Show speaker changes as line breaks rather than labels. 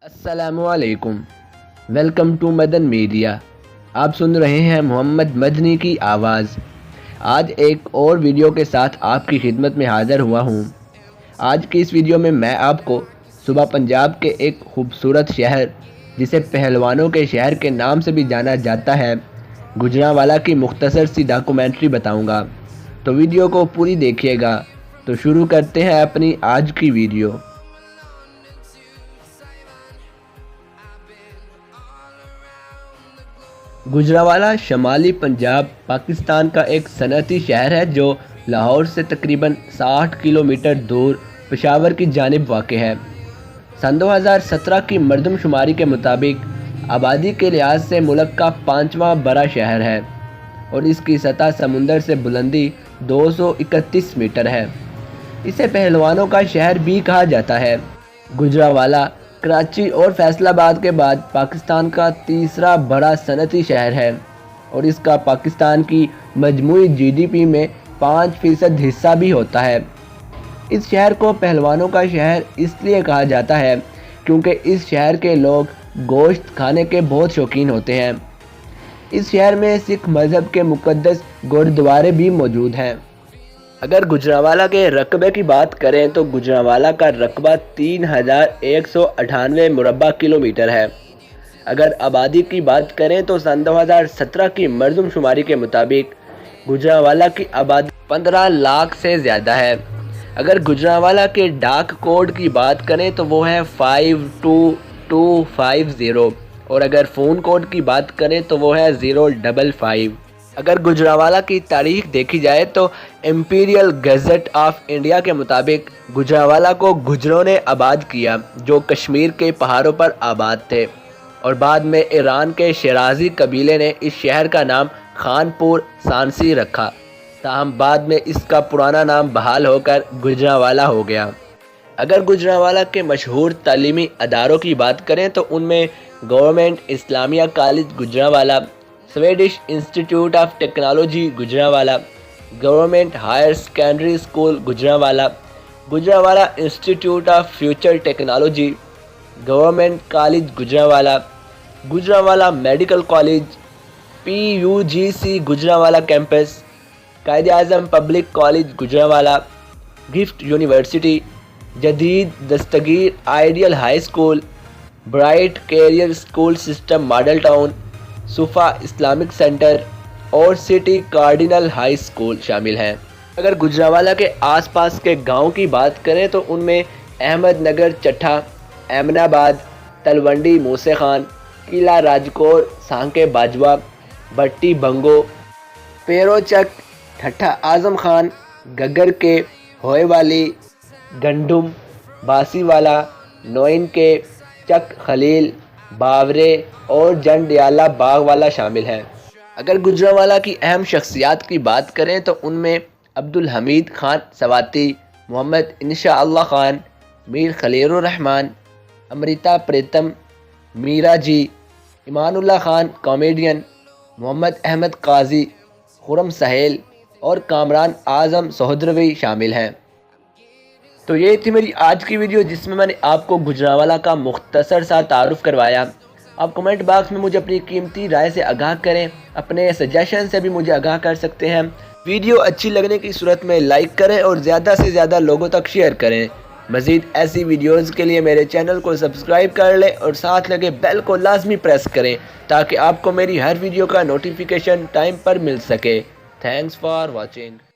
السلام علیکم، welcome to Madan media. آپ سن رہے ہیں محمد مدنی کی آواز۔ آج ایک اور ویڈیو کے ساتھ آپ کی خدمت میں حاضر ہوا ہوں۔ آج کی اس ویڈیو میں آپ کو صوبہ پنجاب کے ایک خوبصورت شہر جسے پہلوانوں کے شہر کے نام سے بھی جانا جاتا ہے، گوجرانوالہ کی مختصر سی ڈاکومنٹری بتاؤں گا، تو ویڈیو کو پوری دیکھیے گا۔ تو شروع کرتے ہیں اپنی آج کی ویڈیو۔ گوجرانوالہ شمالی پنجاب پاکستان کا ایک صنعتی شہر ہے جو لاہور سے تقریباً 60 کلومیٹر دور پشاور کی جانب واقع ہے۔ سن 2017 کی مردم شماری کے مطابق آبادی کے لحاظ سے ملک کا 5واں بڑا شہر ہے اور اس کی سطح سمندر سے بلندی 231 میٹر ہے۔ اسے پہلوانوں کا شہر بھی کہا جاتا ہے۔ گوجرانوالہ کراچی اور فیصل آباد کے بعد پاکستان کا تیسرا بڑا صنعتی شہر ہے اور اس کا پاکستان کی مجموعی جی ڈی پی میں 5% حصہ بھی ہوتا ہے۔ اس شہر کو پہلوانوں کا شہر اس لیے کہا جاتا ہے کیونکہ اس شہر کے لوگ گوشت کھانے کے بہت شوقین ہوتے ہیں۔ اس شہر میں سکھ مذہب کے مقدس گرودوارے بھی موجود ہیں۔ اگر گوجرانوالہ کے رقبے کی بات کریں تو گوجرانوالہ کا رقبہ 3198 مربع کلومیٹر ہے۔ اگر آبادی کی بات کریں تو سن 2017 کی مردم شماری کے مطابق گوجرانوالہ کی آبادی 15 لاکھ سے زیادہ ہے۔ اگر گوجرانوالہ کے ڈاک کوڈ کی بات کریں تو وہ ہے 52250 اور اگر فون کوڈ کی بات کریں تو وہ ہے 055۔ اگر گوجرانوالہ کی تاریخ دیکھی جائے تو امپیریل گزٹ آف انڈیا کے مطابق گوجرانوالہ کو گجروں نے آباد کیا جو کشمیر کے پہاڑوں پر آباد تھے، اور بعد میں ایران کے شیرازی قبیلے نے اس شہر کا نام خانپور سانسی رکھا، تاہم بعد میں اس کا پرانا نام بحال ہو کر گوجرانوالہ ہو گیا۔ اگر گوجرانوالہ کے مشہور تعلیمی اداروں کی بات کریں تو ان میں government Islamia college Gujranwala, Swedish institute of technology Gujranwala, government higher secondary school Gujranwala, Gujranwala institute of future technology, government college Gujranwala, Gujranwala medical college, PUGC Gujranwala campus, Quaid Azam public college Gujranwala, gift university, Jadeed Dastgir ideal high school, bright career school system model town, Suffah Islamic centre اور city cardinal high school شامل ہیں۔ اگر گوجرانوالہ کے آس پاس کے گاؤں کی بات کریں تو ان میں احمد نگر چٹھا، ایمن آباد، تلونڈی موسے خان، قلعہ راجکور سانکے باجوہ، بھٹی بنگو، پیرو چک، ٹھٹھا اعظم خان، گگر کے، ہوئے والی، گنڈم، باسی والا، نوئن کے، چک خلیل، باورے اور جنڈیالہ باغ والا شامل ہیں۔ اگر گوجرانوالہ کی اہم شخصیات کی بات کریں تو ان میں عبدالحمید خان سواتی، محمد انشاء اللہ خان، میر خلیل الرحمن، امرتا پریتم، میرا جی، ایمان اللہ خان کامیڈین، محمد احمد قاضی، خرم سہیل اور کامران اعظم سہودروی شامل ہیں۔ تو یہ تھی میری آج کی ویڈیو جس میں نے آپ کو گوجرانوالہ کا مختصر سا تعارف کروایا۔ آپ کمنٹ باکس میں مجھے اپنی قیمتی رائے سے آگاہ کریں، اپنے سجیشن سے بھی مجھے آگاہ کر سکتے ہیں۔ ویڈیو اچھی لگنے کی صورت میں لائک کریں اور زیادہ سے زیادہ لوگوں تک شیئر کریں۔ مزید ایسی ویڈیوز کے لیے میرے چینل کو سبسکرائب کر لیں اور ساتھ لگے بیل کو لازمی پریس کریں تاکہ آپ کو میری ہر ویڈیو کا نوٹیفیکیشن ٹائم پر مل سکے۔ Thanks for watching.